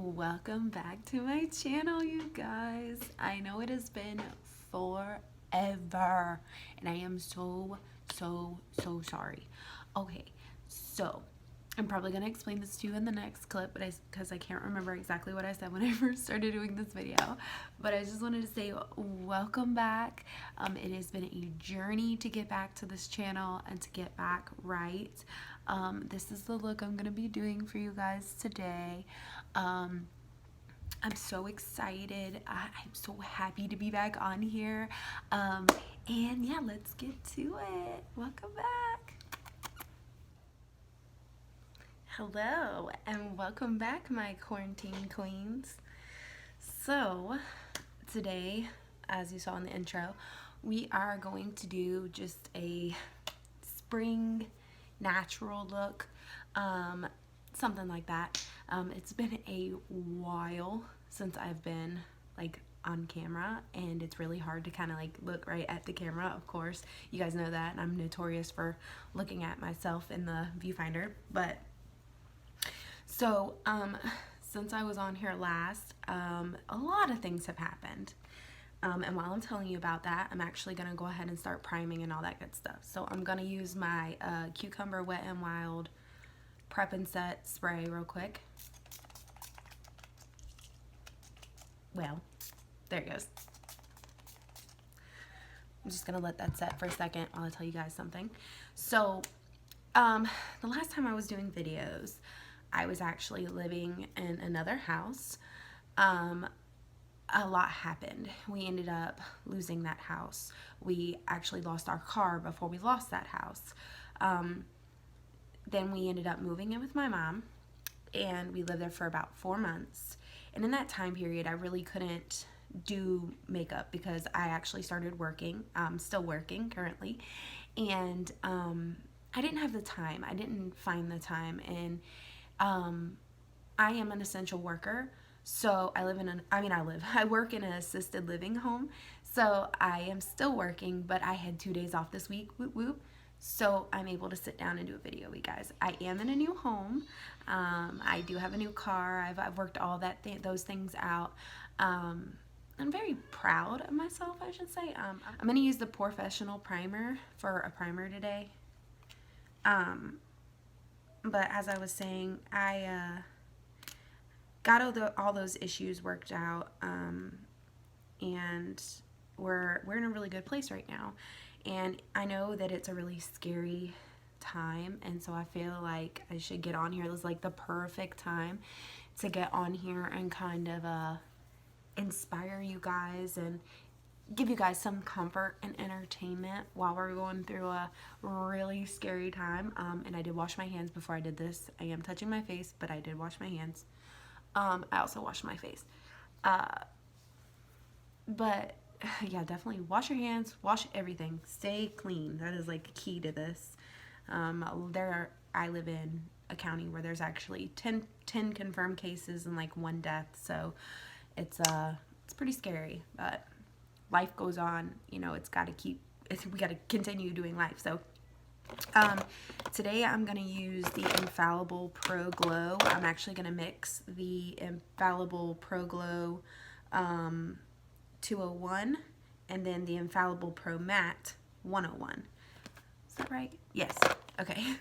Welcome back to my channel, you guys. I know it has been forever and I am so sorry. Okay, so I'm probably gonna explain this to you in the next clip, but because I can't remember exactly what I said when I first started doing this video, but I just wanted to say welcome back. It has been a journey to get back to this channel and to get back right. This is the look I'm gonna be doing for you guys today. I'm so excited. I'm so happy to be back on here. And yeah, let's get to it. Welcome back. Hello, and welcome back, my quarantine queens. So, today, as you saw in the intro, we are going to do just a spring natural look, something like that. It's been a while since I've been like on camera, and it's really hard to kind of like look right at the camera. Of course, you guys know that, and I'm notorious for looking at myself in the viewfinder. But so since I was on here last, a lot of things have happened. And while I'm telling you about that, I'm actually going to go ahead and start priming and all that good stuff. So I'm going to use my Cucumber Wet n Wild Prep and Set spray real quick. Well, there it goes. I'm just going to let that set for a second while I tell you guys something. So the last time I was doing videos, I was actually living in another house. A lot happened. We ended up losing that house. We actually lost our car before we lost that house. Then we ended up moving in with my mom, and we lived there for about 4 months. And in that time period, I really couldn't do makeup because I actually started working. I'm still working currently, and I didn't have the time. I didn't find the time, and I am an essential worker. So I work in an assisted living home. So I am still working, but I had 2 days off this week, whoop whoop. So I'm able to sit down and do a video, you guys. I am in a new home. I do have a new car. I've worked all those things out. I'm very proud of myself, I should say. I'm gonna use the Professional primer for a primer today. But as I was saying, I got all those issues worked out, and we're in a really good place right now. And I know that it's a really scary time, and so I feel like I should get on here. It was like the perfect time to get on here and kind of inspire you guys and give you guys some comfort and entertainment while we're going through a really scary time. And I did wash my hands before I did this. I am touching my face, but I did wash my hands. I also washed my face. But yeah, definitely wash your hands, wash everything, stay clean. That is like key to this. I live in a county where there's actually 10 confirmed cases and like 1 death. So it's pretty scary, but life goes on. You know, we got to continue doing life. So today I'm going to use the Infallible Pro Glow. I'm actually going to mix the Infallible Pro Glow 201 and then the Infallible Pro Matte 101. Is that right? Yes. Okay.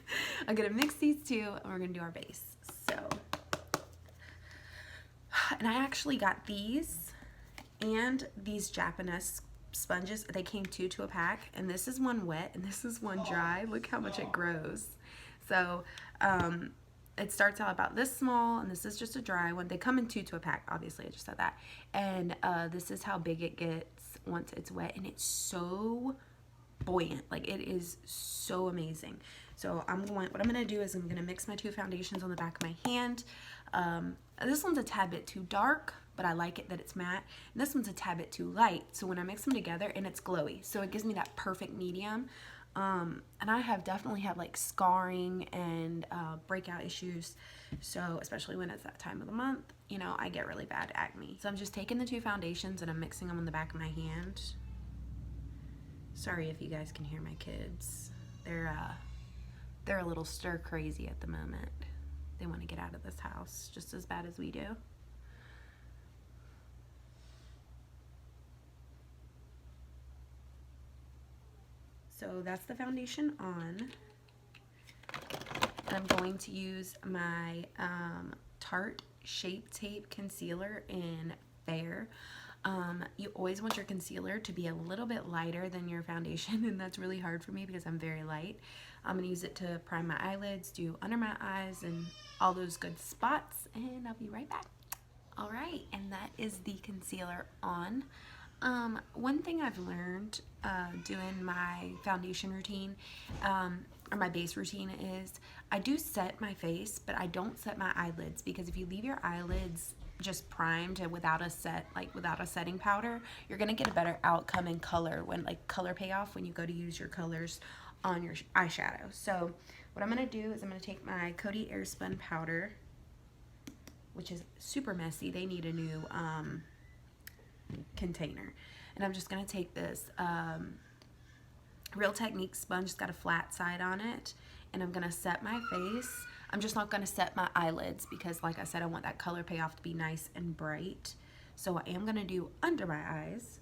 I'm going to mix these two and we're going to do our base. So, and I actually got these and these Japanese sponges. They came 2 to a pack, and this is one wet and this is one dry. Look how much it grows. So it starts out about this small, and this is just a dry one. They come in 2 to a pack, obviously, I just said that. And this is how big it gets once it's wet, and it's so buoyant. Like, it is so amazing. So what I'm gonna do is I'm gonna mix my 2 foundations on the back of my hand. This one's a tad bit too dark, but I like it that it's matte. And this one's a tad bit too light, so when I mix them together, and it's glowy, so it gives me that perfect medium. And I definitely have like scarring and breakout issues, so especially when it's that time of the month, you know, I get really bad acne. So I'm just taking the 2 foundations and I'm mixing them on the back of my hand. Sorry if you guys can hear my kids. They're a little stir crazy at the moment. They want to get out of this house just as bad as we do. So that's the foundation on. I'm going to use my Tarte Shape Tape Concealer in Fair. You always want your concealer to be a little bit lighter than your foundation, and that's really hard for me because I'm very light. I'm going to use it to prime my eyelids, do under my eyes, and all those good spots, and I'll be right back. Alright, and that is the concealer on. One thing I've learned doing my foundation routine, or my base routine, is I do set my face, but I don't set my eyelids, because if you leave your eyelids just primed and without a setting powder, you're gonna get a better outcome in color, when color payoff, when you go to use your colors on your eyeshadow. So what I'm gonna do is I'm gonna take my Cote Airspun powder, which is super messy. They need a new container. And I'm just going to take this Real Technique sponge. It's got a flat side on it. And I'm going to set my face. I'm just not going to set my eyelids because, like I said, I want that color payoff to be nice and bright. So I am going to do under my eyes.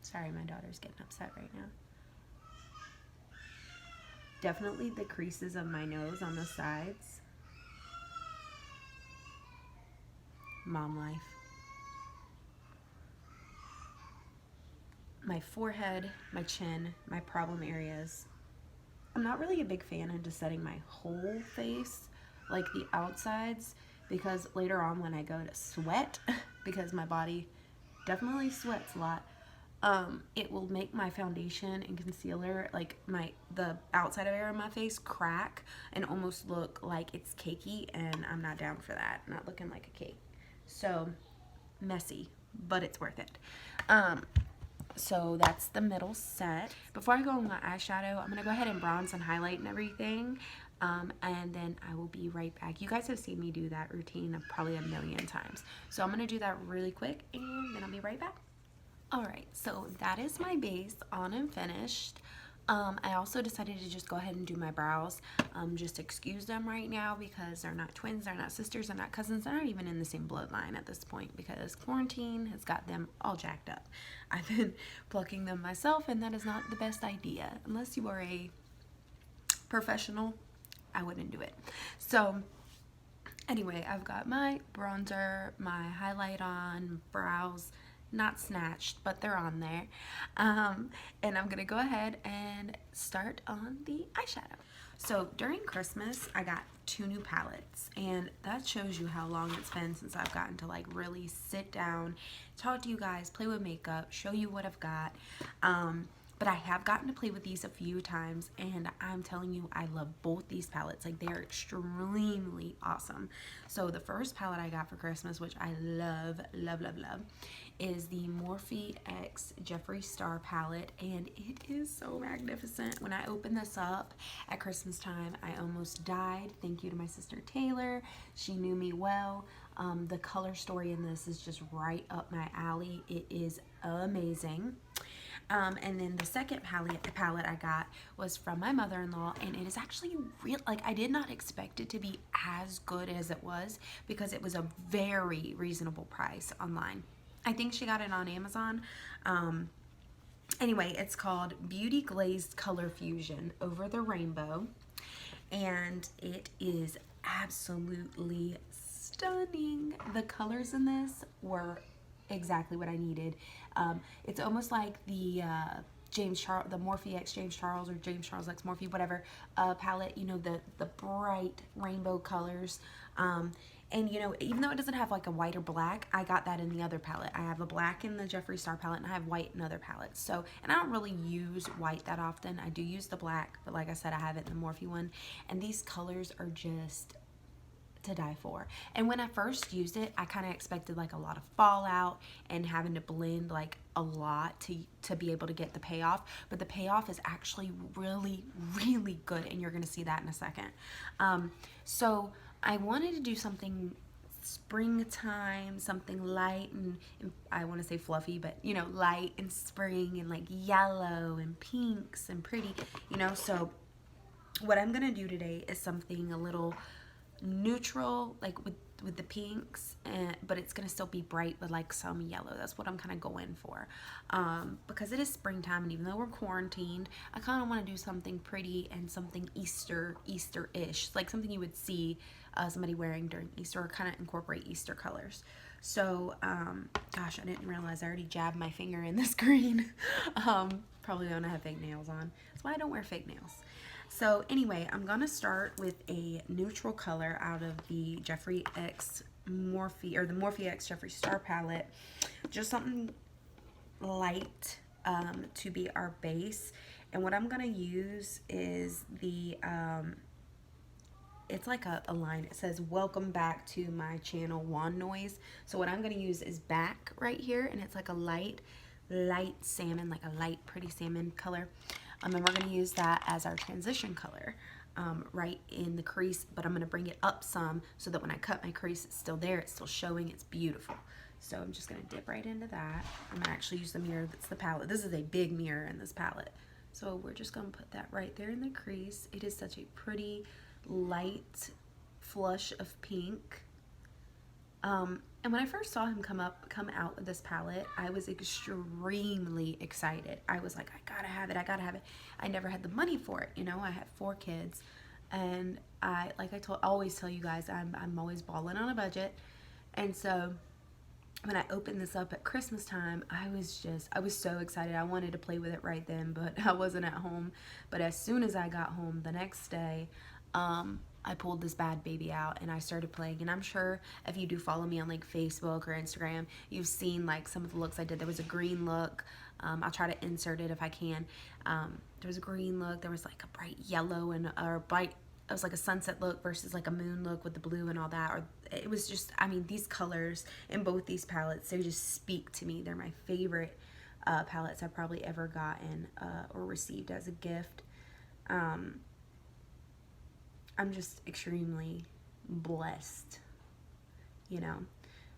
Sorry, my daughter's getting upset right now. Definitely the creases of my nose on the sides. Mom life. My forehead, my chin, my problem areas. I'm not really a big fan into setting my whole face, like the outsides, because later on when I go to sweat, because my body definitely sweats a lot, it will make my foundation and concealer, like the outside area of my face, crack and almost look like it's cakey, and I'm not down for that. Not looking like a cake. So messy, but it's worth it. So that's the middle set. Before I go on my eyeshadow, I'm gonna go ahead and bronze and highlight and everything. And then I will be right back. You guys have seen me do that routine probably a million times. So I'm gonna do that really quick, and then I'll be right back. Alright, so that is my base on and finished. I also decided to just go ahead and do my brows. Just excuse them right now because they're not twins, they're not sisters, they're not cousins, they're not even in the same bloodline at this point because quarantine has got them all jacked up. I've been plucking them myself, and that is not the best idea. Unless you are a professional, I wouldn't do it. So anyway, I've got my bronzer, my highlight on, brows, not snatched, but they're on there. And I'm gonna go ahead and start on the eyeshadow. So during Christmas, I got 2 new palettes, and that shows you how long it's been since I've gotten to like really sit down, talk to you guys, play with makeup, show you what I've got. But I have gotten to play with these a few times, and I'm telling you, I love both these palettes. Like, they're extremely awesome. So the first palette I got for Christmas, which I love, love, love, love, is the Morphe X Jeffree Star palette, and it is so magnificent. When I opened this up at Christmas time, I almost died. Thank you to my sister Taylor. She knew me well. The color story in this is just right up my alley. It is amazing. And then the second palette I got was from my mother-in-law, and it is actually real. Like, I did not expect it to be as good as it was because it was a very reasonable price online. I think she got it on Amazon. Anyway, it's called Beauty Glazed Colorfusion Over the Rainbow, and it is absolutely stunning. The colors in this were exactly what I needed. It's almost like the the Morphe X James Charles or James Charles X Morphe, whatever palette, you know, the bright rainbow colors. And you know, even though it doesn't have like a white or black, I got that in the other palette. I have a black in the Jeffree Star palette, and I have white in other palettes. So, and I don't really use white that often. I do use the black, but like I said, I have it in the Morphe one. And these colors are just to die for. And when I first used it, I kind of expected like a lot of fallout and having to blend like a lot to be able to get the payoff, but the payoff is actually really, really good, and you're going to see that in a second. So I wanted to do something springtime, something light and I want to say fluffy, but you know, light and spring and like yellow and pinks and pretty, you know. So what I'm going to do today is something a little neutral, like with the pinks, but it's gonna still be bright with like some yellow. That's what I'm kind of going for, because it is springtime, and even though we're quarantined, I kind of want to do something pretty and something Easter-ish, like something you would see somebody wearing during Easter, or kind of incorporate Easter colors. So gosh, I didn't realize I already jabbed my finger in this green. Probably don't have fake nails on. That's why I don't wear fake nails. So anyway, I'm gonna start with a neutral color out of the Jeffree X Morphe, or the Morphe X Jeffree Star palette. Just something light to be our base. And what I'm gonna use is the it's like a line. It says, "Welcome back to my channel, Wand Noise." So what I'm gonna use is Back right here, and it's like a light salmon, like a light pretty salmon color. And we're going to use that as our transition color right in the crease, but I'm going to bring it up some so that when I cut my crease, it's still there, it's still showing, it's beautiful. So I'm just going to dip right into that. I'm going to actually use the mirror that's the palette. This is a big mirror in this palette. So we're just going to put that right there in the crease. It is such a pretty light flush of pink. And when I first saw him come out with this palette, I was extremely excited. I was like, I gotta have it, I gotta have it. I never had the money for it, you know. I had 4 kids, and I always tell you guys, I'm always balling on a budget. And so when I opened this up at Christmas time, I was so excited. I wanted to play with it right then, but I wasn't at home. But as soon as I got home the next day, I pulled this bad baby out and I started playing. And I'm sure if you do follow me on like Facebook or Instagram, you've seen like some of the looks I did. There was a green look. I'll try to insert it if I can. There was a green look. There was like a bright yellow and it was like a sunset look versus like a moon look with the blue and all that. Or it was just, I mean, these colors in both these palettes, they just speak to me. They're my favorite palettes I've probably ever gotten or received as a gift. I'm just extremely blessed, you know.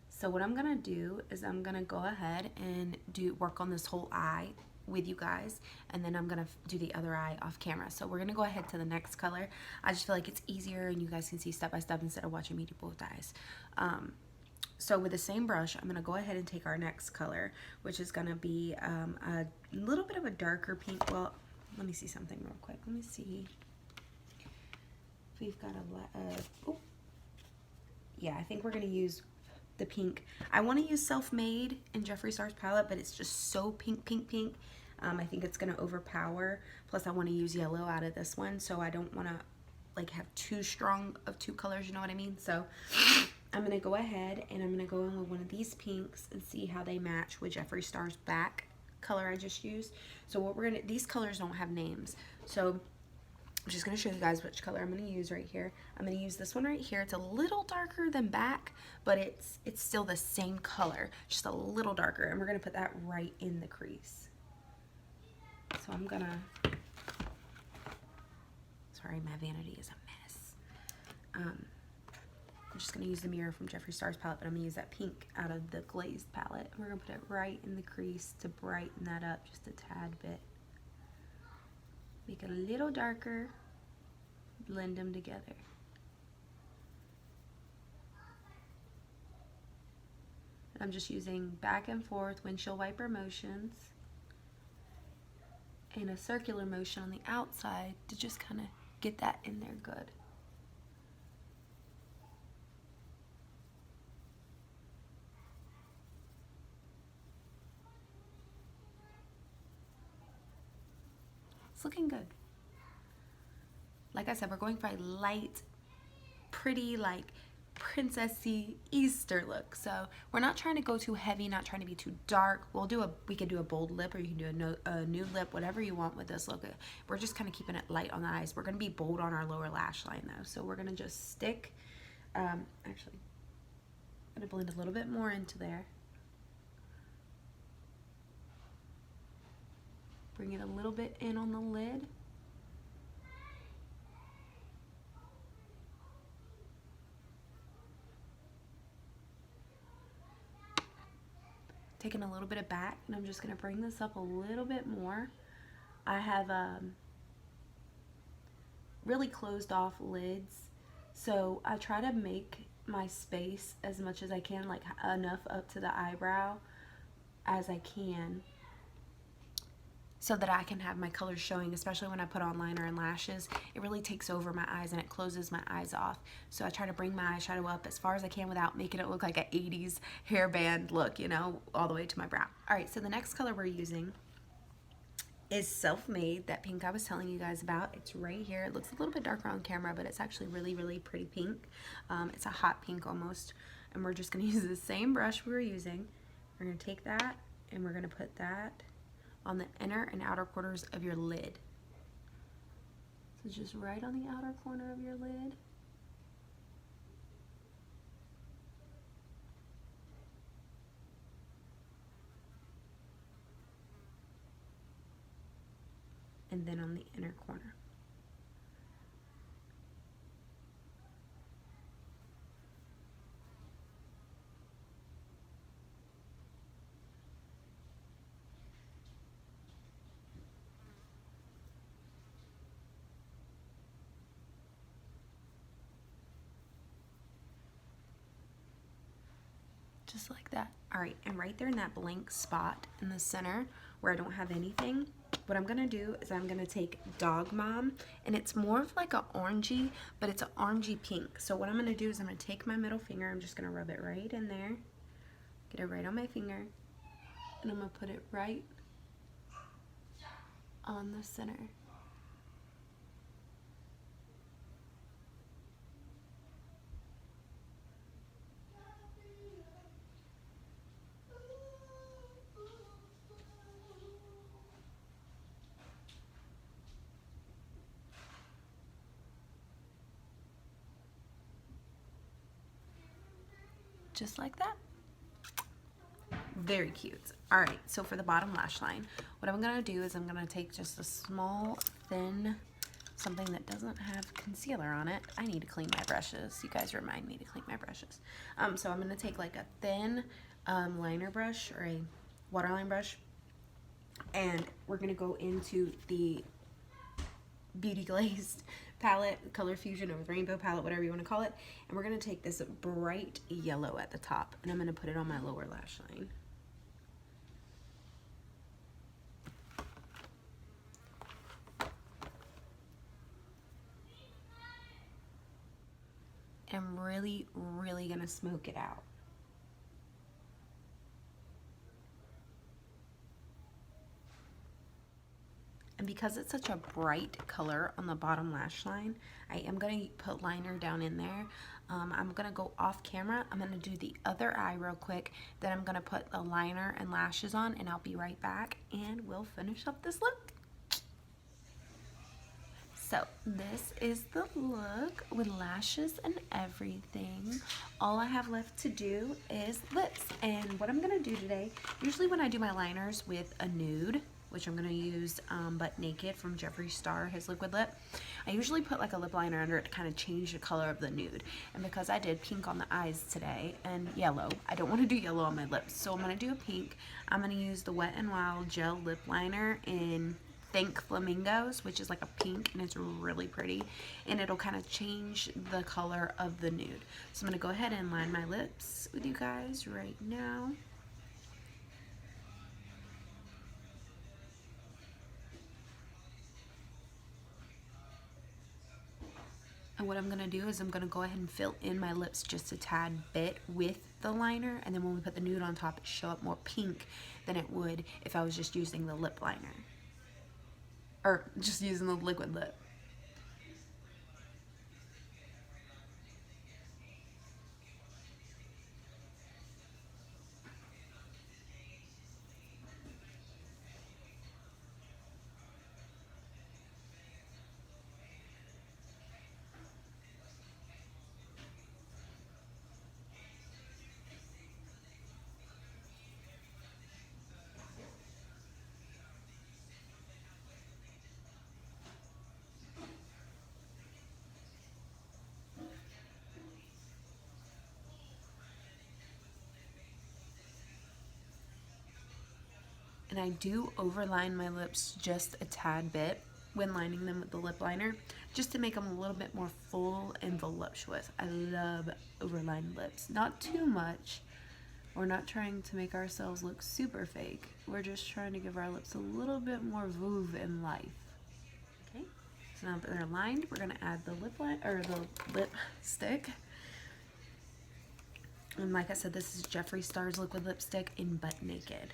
So what I'm gonna do is I'm gonna go ahead and work on this whole eye with you guys, and then I'm gonna do the other eye off camera. So we're gonna go ahead to the next color. I just feel like it's easier and you guys can see step by step instead of watching me do both eyes. So with the same brush, I'm gonna go ahead and take our next color, which is gonna be a little bit of a darker pink. Well, let me see something real quick. Let me see. We've got oh yeah, I think we're gonna use the pink. I want to use Self-Made in Jeffree Star's palette, but it's just so pink. I think it's gonna overpower. Plus I want to use yellow out of this one, so I don't want to like have too strong of 2 colors, you know what I mean? So I'm gonna go ahead and I'm gonna go in with one of these pinks and see how they match with Jeffree Star's Back color I just used. So what we're gonna, these colors don't have names, so I'm just going to show you guys which color I'm going to use right here. I'm going to use this one right here. It's a little darker than Back, but it's still the same color, just a little darker. And we're going to put that right in the crease. So I'm going to, sorry, my vanity is a mess. I'm just going to use the mirror from Jeffree Star's palette, but I'm going to use that pink out of the glazed palette. And we're going to put it right in the crease to brighten that up just a tad bit. Make it a little darker, blend them together. I'm just using back and forth windshield wiper motions and a circular motion on the outside to just kind of get that in there good. Looking good. Like I said, we're going for a light, pretty, like princessy Easter look. So we're not trying to go too heavy, not trying to be too dark. We could do a bold lip, or you can do a nude lip, whatever you want with this look. We're just kind of keeping it light on the eyes. We're going to be bold on our lower lash line though. So we're going to just stick, actually, I'm going to blend a little bit more into there. Bring it a little bit in on the lid. Taking a little bit of Back, and I'm just going to bring this up a little bit more. I have really closed off lids, so I try to make my space as much as I can, like enough up to the eyebrow as I can, so that I can have my colors showing, especially when I put on liner and lashes. It really takes over my eyes and it closes my eyes off. So I try to bring my eyeshadow up as far as I can without making it look like an 80s hairband look, you know, all the way to my brow. All right, so the next color we're using is Self-Made, that pink I was telling you guys about. It's right here. It looks a little bit darker on camera, but it's actually really, really pretty pink. It's a hot pink almost. And we're just gonna use the same brush we were using. We're gonna take that and we're gonna put that on the inner and outer corners of your lid. So just right on the outer corner of your lid. And then on the inner corner. Just like that. All right, and right there in that blank spot in the center where I don't have anything, what I'm gonna do is I'm gonna take Dog Mom, and it's more of like a orangey, but it's an orangey pink. So what I'm gonna do is I'm gonna take my middle finger, I'm just gonna rub it right in there, get it right on my finger, and I'm gonna put it right on the center. Just like that. Very cute. All right, so for the bottom lash line, what I'm gonna do is I'm gonna take just a small, thin, something that doesn't have concealer on it. I need to clean my brushes. You guys remind me to clean my brushes. So I'm gonna take like a thin liner brush or a waterline brush, and we're gonna go into the Beauty Glazed palette, Colorfusion or Rainbow palette, whatever you want to call it, and we're going to take this bright yellow at the top, and I'm going to put it on my lower lash line. And I'm really, really going to smoke it out. And because it's such a bright color on the bottom lash line, I am going to put liner down in there. I'm going to go off camera. I'm going to do the other eye real quick. Then I'm going to put the liner and lashes on, and I'll be right back, and we'll finish up this look. So this is the look with lashes and everything. All I have left to do is lips. And what I'm going to do today, usually when I do my liners with a nude, which I'm going to use Butt Naked from Jeffree Star, his liquid lip, I usually put like a lip liner under it to kind of change the color of the nude. And because I did pink on the eyes today and yellow, I don't want to do yellow on my lips. So I'm going to do a pink. I'm going to use the Wet n Wild Gel Lip Liner in Think Flamingos, which is like a pink, and it's really pretty, and it'll kind of change the color of the nude. So I'm going to go ahead and line my lips with you guys right now. And what I'm going to do is I'm going to go ahead and fill in my lips just a tad bit with the liner, and then when we put the nude on top, it show up more pink than it would if I was just using the lip liner. Or just using the liquid lip. And I do overline my lips just a tad bit. when lining them with the lip liner, just to make them a little bit more full and voluptuous. I love overlined lips. Not too much. We're not trying to make ourselves look super fake. We're just trying to give our lips a little bit more vouv in life. Okay, so now that they're lined, we're gonna add the the lipstick. And like I said, this is Jeffree Star's liquid lipstick in Butt Naked.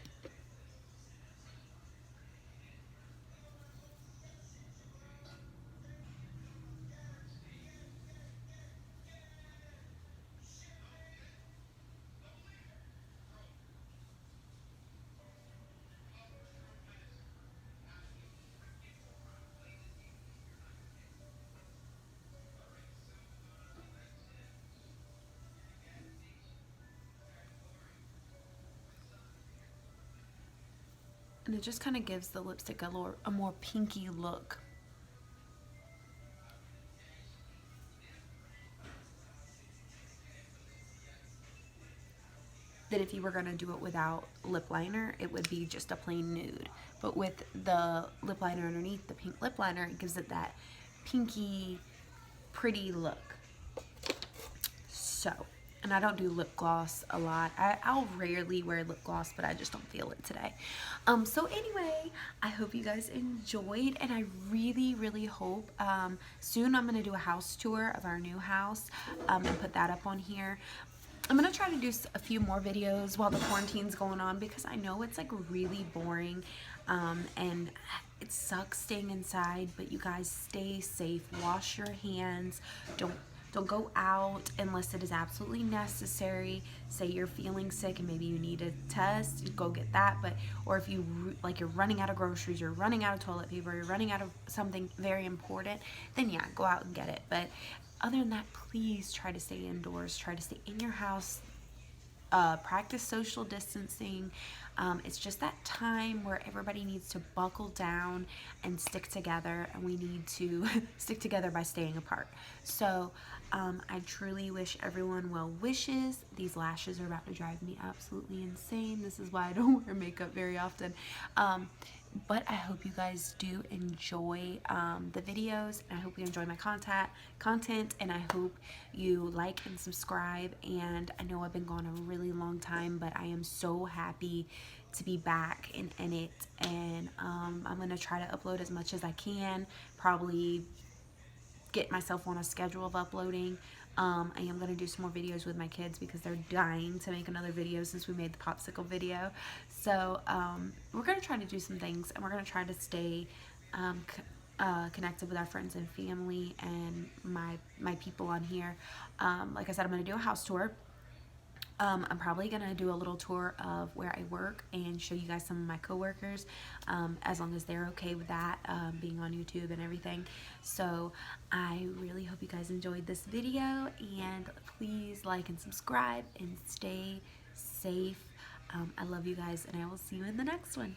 And it just kind of gives the lipstick a more pinky look. That if you were going to do it without lip liner, it would be just a plain nude. But with the lip liner underneath, the pink lip liner, it gives it that pinky, pretty look. So, and I don't do lip gloss a lot. I'll rarely wear lip gloss, but I just don't feel it today. So anyway, I hope you guys enjoyed, and I really, really hope soon I'm going to do a house tour of our new house and put that up on here. I'm going to try to do a few more videos while the quarantine's going on, because I know it's like really boring and it sucks staying inside, but you guys stay safe. Wash your hands. Don't go out unless it is absolutely necessary. Say you're feeling sick and maybe you need a test, go get that. But or if you you're running out of groceries, you're running out of toilet paper, you're running out of something very important, then yeah, go out and get it. But other than that, please try to stay indoors. Try to stay in your house. Practice social distancing. It's just that time where everybody needs to buckle down and stick together, and we need to stick together by staying apart. So I truly wish everyone well wishes. These lashes are about to drive me absolutely insane. This is why I don't wear makeup very often. But I hope you guys do enjoy the videos, and I hope you enjoy my content, and I hope you like and subscribe. And I know I've been gone a really long time, but I am so happy to be back and in it. And I'm going to try to upload as much as I can, probably get myself on a schedule of uploading. I am going to do some more videos with my kids because they're dying to make another video since we made the popsicle video. So we're going to try to do some things, and we're going to try to stay connected with our friends and family and my people on here. Like I said, I'm going to do a house tour. I'm probably going to do a little tour of where I work and show you guys some of my coworkers, as long as they're okay with that, being on YouTube and everything. So I really hope you guys enjoyed this video, and please like and subscribe and stay safe. I love you guys, and I will see you in the next one.